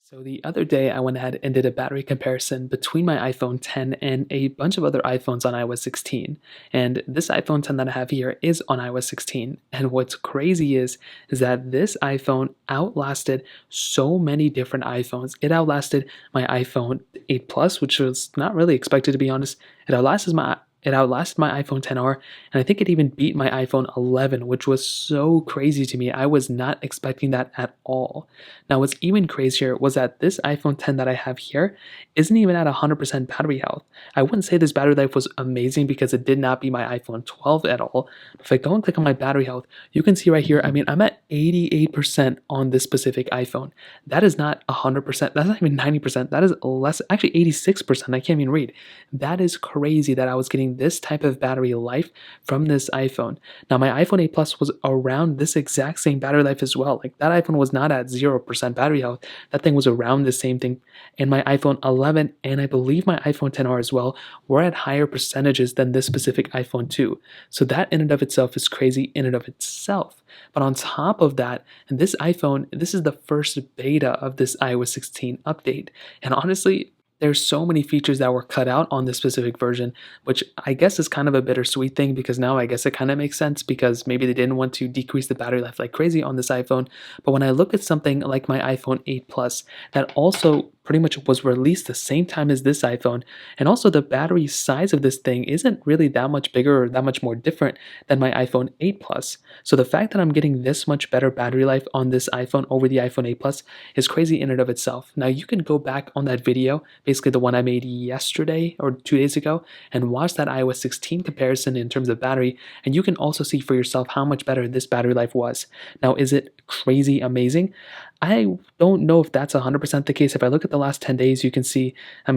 So the other day, I went ahead and did a battery comparison between my iPhone 10 and a bunch of other iPhones on iOS 16. And this iPhone 10 that I have here is on iOS 16. And what's crazy is that this iPhone outlasted so many different iPhones. It outlasted my iPhone 8 Plus, which was not really expected to be honest. It outlasted my iPhone 10R, and I think it even beat my iPhone 11, which was so crazy to me. I was not expecting that at all. Now, what's even crazier was that this iPhone 10 that I have here isn't even at 100% battery health. I wouldn't say this battery life was amazing because it did not beat my iPhone 12 at all. If I go and click on my battery health, you can see right here, I'm at 88% on this specific iPhone. That is not 100%. That's not even 90%. That is less, actually 86%. I can't even read. That is crazy that I was getting this type of battery life from this iPhone. Now, my iPhone 8 Plus was around this exact same battery life as well. Like that iPhone was not at 0% battery health. That thing was around the same thing. And my iPhone 11 and I believe my iPhone 10R as well were at higher percentages than this specific iPhone 2. So that in and of itself is crazy in and of itself. But on top of that, and this iPhone, this is the first beta of this iOS 16 update. And honestly, there's so many features that were cut out on this specific version, which I guess is kind of a bittersweet thing because now I guess it kind of makes sense because maybe they didn't want to decrease the battery life like crazy on this iPhone. But when I look at something like my iPhone 8 Plus that also pretty much was released the same time as this iPhone, and also the battery size of this thing isn't really that much bigger or that much more different than my iPhone 8 Plus. So the fact that I'm getting this much better battery life on this iPhone over the iPhone 8 Plus is crazy in and of itself. Now you can go back on that video, basically the one I made yesterday or 2 days ago, and watch that iOS 16 comparison in terms of battery, and you can also see for yourself how much better this battery life was. Now, is it crazy amazing? I don't know if that's 100% the case. If I look at the last 10 days, you can see, I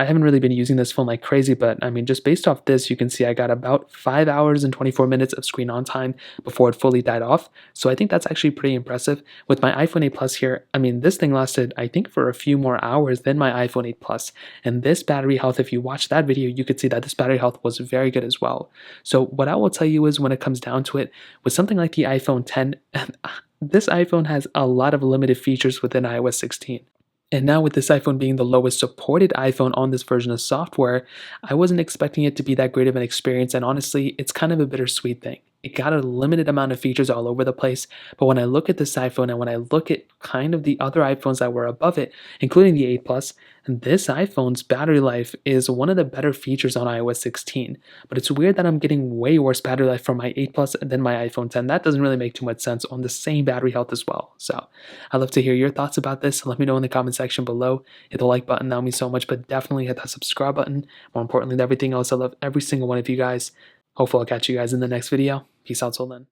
haven't really been using this phone like crazy, but just based off this, you can see I got about 5 hours and 24 minutes of screen on time before it fully died off. So I think that's actually pretty impressive. With my iPhone 8 Plus here, this thing lasted, I think, for a few more hours than my iPhone 8 Plus. And this battery health, if you watch that video, you could see that this battery health was very good as well. So what I will tell you is when it comes down to it, with something like the iPhone 10, this iPhone has a lot of limited features within iOS 16. And now with this iPhone being the lowest supported iPhone on this version of software, I wasn't expecting it to be that great of an experience, and honestly, it's kind of a bittersweet thing. It got a limited amount of features all over the place, but when I look at this iPhone and when I look at kind of the other iPhones that were above it, including the 8 Plus, this iPhone's battery life is one of the better features on iOS 16. But it's weird that I'm getting way worse battery life from my 8 Plus than my iPhone 10. That doesn't really make too much sense on the same battery health as well. So I'd love to hear your thoughts about this. Let me know in the comment section below. Hit the like button, that would mean so much, but definitely hit that subscribe button. More importantly than everything else, I love every single one of you guys. Hopefully I'll catch you guys in the next video. Peace out till then.